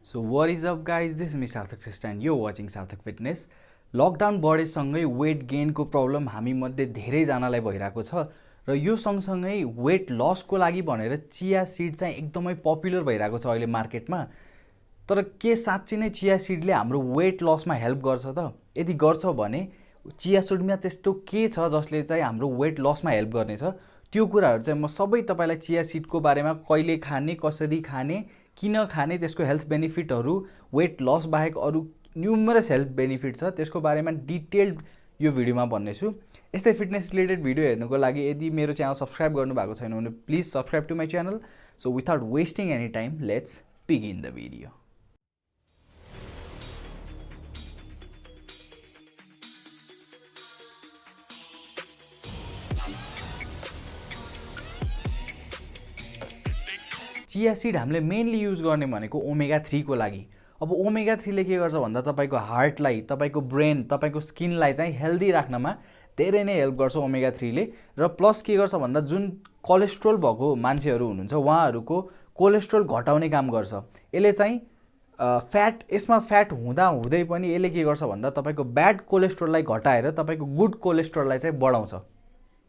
So what is up guys, this is me SARTHAK FITNESS and you're watching SARTHAK FITNES. Lockdown बढेसँगै weight गेनको problem हामी मध्ये धेरैजनालाई भइरहेको छ र यो सँगसँगै वेट लसको लागि भनेर चिया सिड चाहिँ एकदमै पपुलर भइरहेको छ अहिले मार्केटमा। तर के साच्चै नै चिया सिडले हाम्रो वेट लसमा हेल्प गर्छ त? यदि गर्छ भने चिया सिडमा त्यस्तो के छ जसले चाहिँ हाम्रो वेट लसमा हेल्प गर्नेछ? त्यो कुराहरू चाहिँ म सबै तपाईलाई चिया सिडको बारेमा कहिले खाने, कसरी खाने, किन खाने, त्यसको हेल्थ बेनिफिटहरू, वेट लस बाहेक अरू न्युमरस हेल्थ बेनिफिट छ त्यसको बारेमा डिटेल्ड यो भिडियोमा भन्नेछु। यस्तै फिटनेस रिलेटेड भिडियो हेर्नुको लागि यदि मेरो च्यानल सब्स्क्राइब गर्नुभएको छैन भने please subscribe to my channel. So without wasting any time let's begin the video. Chia seed हामीले मेनली युज गर्ने भनेको ओमेगा 3 को लागि। अब ओमेगा 3 ले के गर्छ भन्दा तपाईको हार्टलाई, तपाईको ब्रेन, तपाईको स्किनलाई चाहिँ हेल्दी राख्नमा धेरै नै हेल्प गर्छ ओमेगा 3 ले। र प्लस के गर्छ भन्दा जुन कोलेस्ट्रोल भएको मान्छेहरू हुनुहुन्छ उहाँहरूको कोलेस्ट्रोल घटाउने काम गर्छ। यसले चाहिँ यसमा फ्याट हुँदा हुँदै पनि यसले के गर्छ भन्दा तपाईको ब्याड कोलेस्ट्रोललाई घटाएर तपाईको गुड कोलेस्ट्रोललाई चाहिँ बढाउँछ।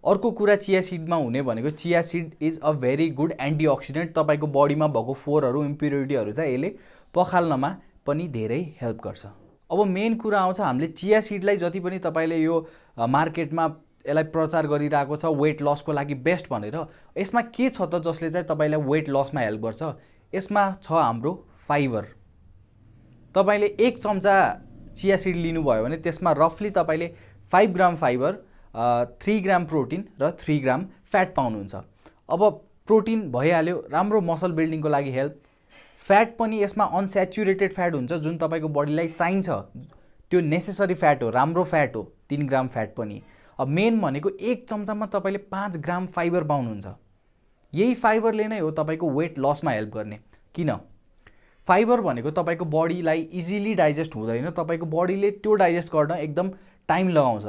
अर्को कुरा चिया सिडमा हुने भनेको chia seed is a very good antioxidant. तपाईको बडीमा भएको फोहोरहरू, इम्प्युरिटीहरू चाहिँ यसले पखाल्नमा पनि धेरै हेल्प गर्छ। अब मेन कुरा आउँछ हामीले चिया सिडलाई जति पनि तपाईले यो मार्केटमा यसलाई प्रचार गरिरहेको छ वेट लसको लागि बेस्ट भनेर, यसमा के छ त जसले चाहिँ तपाईलाई वेट लसमा हेल्प गर्छ? यसमा छ हाम्रो फाइबर। तपाईले 1 चम्चा चिया सिड लिनुभयो भने त्यसमा रफली तपाईले 5 ग्राम फाइबर, 3 ग्राम प्रोटिन र 3 ग्राम फ्याट पाउनुहुन्छ। अब प्रोटिन भइहाल्यो, राम्रो मसल बिल्डिङको लागि हेल्प। फ्याट पनि यसमा अनस्याचुरेटेड फ्याट हुन्छ जुन तपाईको बडीलाई चाहिन्छ, त्यो नेसेसरी फ्याट हो, राम्रो फ्याट हो, 3 ग्राम फ्याट पनि। अब मेन भनेको 1 चम्चामा तपाईले 5 ग्राम फाइबर पाउनुहुन्छ। यही फाइबरले नै हो तपाईको वेट लसमा हेल्प गर्ने। किन? फाइबर भनेको तपाईको बडीलाई इजिली डाइजेस्ट हुँदैन, तपाईको बडीले त्यो डाइजेस्ट गर्न एकदम टाइम लगाउँछ।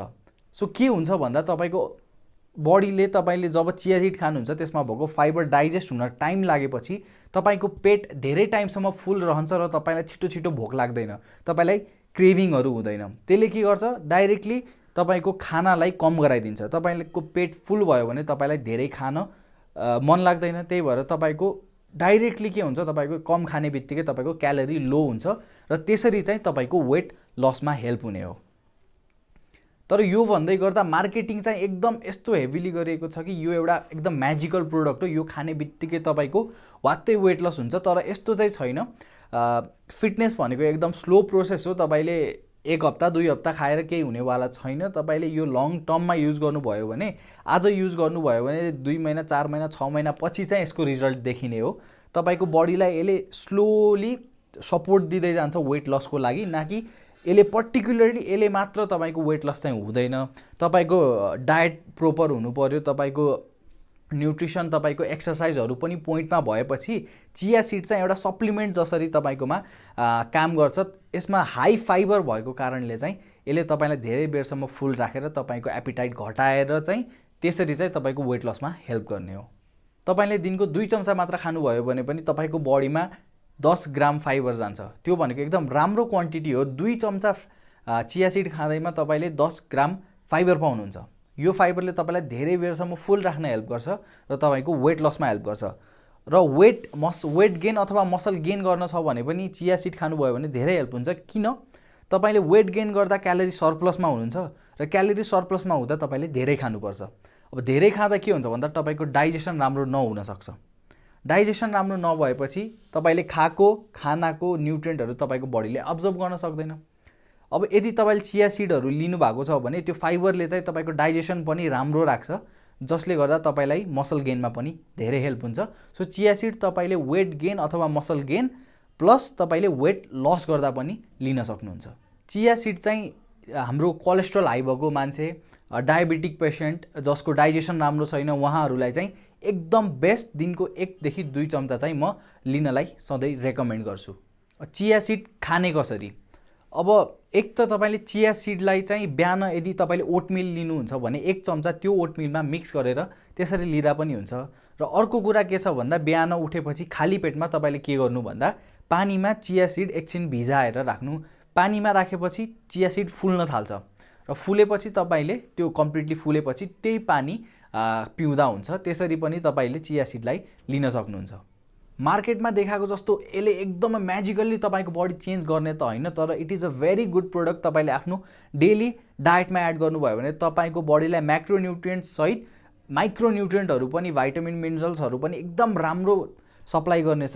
सो के हुन्छ भन्दा तपाईको बडीले तपाईले जब चिया सिड खानुहुन्छ त्यसमा भएको फाइबर डाइजेस्ट हुन टाइम लागेपछि तपाईको पेट धेरै टाइमसम्म फुल रहन्छ र तपाईलाई छिटो छिटो भोक लाग्दैन, तपाईलाई क्रेभिङहरू हुँदैन। त्यसले के गर्छ डाइरेक्टली तपाईको खानालाई कम गराइदिन्छ। तपाईको पेट फुल भयो भने तपाईलाई धेरै खान मन लाग्दैन, त्यही भएर तपाईको डाइरेक्टली के हुन्छ तपाईको कम खाने बित्तिकै तपाईको क्यालोरी लो हुन्छ र त्यसरी चाहिँ तपाईको वेट लसमा हेल्प हुने हो। तर यो भन्दै गर्दा मार्केटिङ चाहिँ एकदम यस्तो हेभिली गरिएको छ कि यो एउटा एकदम म्याजिकल प्रोडक्ट हो, यो खाने बित्तिकै तपाईको वात्तै वेट लस हुन्छ। तर यस्तो चाहिँ छैन। फिटनेस भनेको एकदम स्लो प्रोसेस हो। तपाईले 1 हप्ता 2 हप्ता खाएर केही हुनेवाला छैन। तपाईले यो लङ टर्ममा युज गर्नुभयो भने, आज युज गर्नुभयो भने 2 महिना 4 महिना 6 महिना पछि चाहिँ यसको रिजल्ट देखिने हो। तपाईको बडीलाई यसले स्लोली सपोर्ट दिँदै जान्छ वेट लसको लागि, ना कि यसले पर्टिकुलरली यसले मात्र तपाईको वेट लस चाहिँ हुँदैन। तपाईको डायट प्रोपर हुनु पर्यो, तपाईको न्युट्रिसन, तपाईको एक्सरसाइजहरू पनि पोइन्टमा भएपछि चिया सिड चाहिँ एउटा सप्लिमेन्ट जसरी तपाईकोमा काम गर्छ। यसमा हाई फाइबर भएको कारणले चाहिँ यसले तपाईलाई धेरै बेरसम्म फुल राखेर तपाईको एपिटाइट घटाएर चाहिँ त्यसरी चाहिँ तपाईको वेट लसमा हेल्प गर्ने हो। तपाईले दिनको 2 चम्चा मात्र खानुभयो भने पनि तपाईको बडीमा 10 ग्राम फाइबर जान्छ। त्यो भनेको एकदम राम्रो क्वान्टिटी हो। 2 चम्चा चिया सिड खाँदैमा तपाईले 10 ग्राम फाइबर पाउनुहुन्छ। यो फाइबरले तपाईलाई धेरै बेरसम्म फुल राख्न हेल्प गर्छ र तपाईको वेट लसमा हेल्प गर्छ। र वेट गेन अथवा मसल गेन गर्न छ भने पनि चिया सिड खानुभयो भने धेरै हेल्प हुन्छ। किन? तपाईले वेट गेन गर्दा क्यालोरी सरप्लसमा हुनुहुन्छ र क्यालोरी सरप्लसमा हुँदा तपाईले धेरै खानुपर्छ। अब धेरै खाँदा के हुन्छ भन्दा तपाईको डाइजेसन राम्रो नहुन सक्छ। डाइजेसन राम्रो नभएपछि तपाईले खाएको खानाको न्युट्रिएन्टहरू तपाईको बडीले अब्जर्भ गर्न सक्दैन। अब यदि तपाईले चिया सिडहरू लिनु भएको छ भने त्यो फाइबरले चाहिँ तपाईको डाइजेसन पनि राम्रो राख्छ, जसले गर्दा तपाईलाई मसल गेनमा पनि धेरै हेल्प हुन्छ। सो चिया सिड तपाईले वेट गेन अथवा मसल गेन प्लस तपाईले वेट लस गर्दा पनि लिन सक्नुहुन्छ। चिया सिड चाहिँ हाम्रो कोलेस्ट्रोल हाई भएको मान्छे, डायबिटिक पेसेन्ट जसको डाइजेसन राम्रो छैन उहाँहरूलाई चाहिँ एकदम बेस्ट दिनको 1 देखि 2 चम्चा चाहिँ म लिनलाई सधैँ रेकमेन्ड गर्छु। चिया सिड खाने कसरी? अब एक त तपाईले चिया सिडलाई चाहिँ बिहान यदि तपाईले ओटमिल लिनुहुन्छ भने 1 चम्चा त्यो ओटमिलमा मिक्स गरेर त्यसरी लिदा पनि हुन्छ। र अर्को कुरा के छ भन्दा बिहान उठेपछि खाली पेटमा तपाईले के गर्नु भन्दा पानीमा चिया सिड एकछिन भिजाएर राख्नु। पानीमा राखेपछि चिया सिड फुल्न थाल्छ र फुलेपछि तपाईँले त्यो कम्प्लिटली फुलेपछि त्यही पानी पिउँदा हुन्छ। त्यसरी पनि तपाईँले चिया सिडलाई लिन सक्नुहुन्छ। मार्केटमा देखाएको जस्तो यसले एकदमै म्याजिकल्ली तपाईँको बडी चेन्ज गर्ने त होइन, तर it is a very good product. तपाईँले आफ्नो डेली डायटमा एड गर्नुभयो भने तपाईँको बडीलाई म्याक्रोन्युट्रिएन्ट्स सहित माइक्रोन्युट्रिएन्टहरू पनि, भाइटामिन मिनरल्सहरू पनि एकदम राम्रो सप्लाई गर्नेछ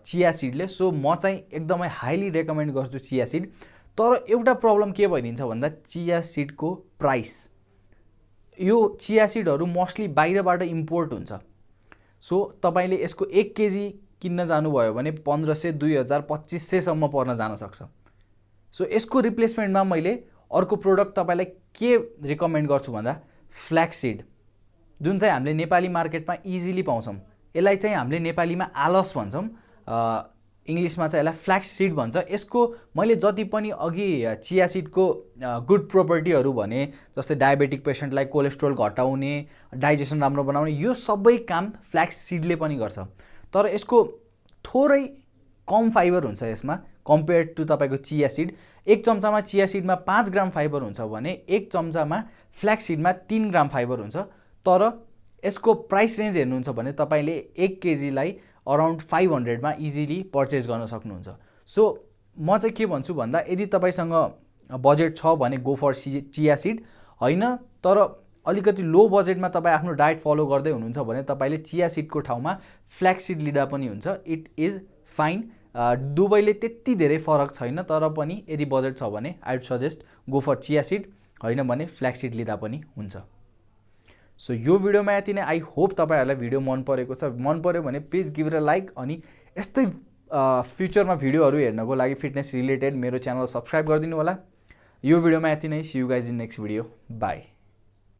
चिया सिडले। सो म चाहिँ एकदमै हाइली रेकमेन्ड गर्छु चिया सिड। तर एउटा प्रब्लम के भइदिन्छ भन्दा चिया सिडको प्राइस। यो चिया सिडहरू मोस्टली बाहिरबाट इम्पोर्ट हुन्छ। सो तपाईँले यसको 1 केजी किन्न जानुभयो भने 1500, 2000, 2500सम्म पर्न जान सक्छ। सो यसको रिप्लेसमेन्टमा मैले अर्को प्रोडक्ट तपाईँलाई के रिकमेन्ड गर्छु भन्दा फ्ल्याक्स सिड, जुन चाहिँ हामीले नेपाली मार्केटमा इजिली पाउँछौँ। यसलाई चाहिँ हामीले नेपालीमा आलस भन्छौँ, इङ्ग्लिसमा चाहिँ यसलाई फ्ल्याक्स सिड भन्छ। यसको मैले जति पनि अघि चिया सिडको गुड प्रोपर्टीहरू भने, जस्तै डायबेटिक पेसेन्टलाई कोलेस्ट्रोल घटाउने, डाइजेसन राम्रो बनाउने, यो सबै काम फ्ल्याक्स सिडले पनि गर्छ। तर यसको थोरै कम फाइबर हुन्छ यसमा कम्पेयर्ड टु तपाईँको चिया सिड। 1 चम्चामा चिया सिडमा 5 ग्राम फाइबर हुन्छ भने 1 चम्चामा फ्ल्याक्स सिडमा 3 ग्राम फाइबर हुन्छ। तर यसको प्राइस रेन्ज हेर्नुहुन्छ भने तपाईँले 1 केजीलाई अराउन्ड 500मा इजिली पर्चेस गर्न सक्नुहुन्छ। सो म चाहिँ के भन्छु भन्दा यदि तपाईँसँग बजेट छ भने गो फर चिया सिड, होइन तर अलिकति लो बजेटमा तपाईँ आफ्नो डायट फलो गर्दै हुनुहुन्छ भने तपाईँले चिया सिडको ठाउँमा फ्ल्याक्स सिड लिँदा पनि हुन्छ। It is fine. दुवैले त्यति धेरै फरक छैन, तर पनि यदि बजेट छ भने I would suggest go for chia seed, होइन भने फ्ल्याक्स सिड लिँदा पनि हुन्छ। सो यो भिडियोमा यति नै। आई होप तपाईँहरूलाई भिडियो मन परेको छ। मन पऱ्यो भने प्लिज गिभ अ लाइक, अनि यस्तै फ्युचरमा भिडियोहरू हेर्नको लागि फिटनेस रिलेटेड मेरो च्यानल सब्सक्राइब गरिदिनु होला। यो भिडियोमा यति नै। See you guys in next video. By.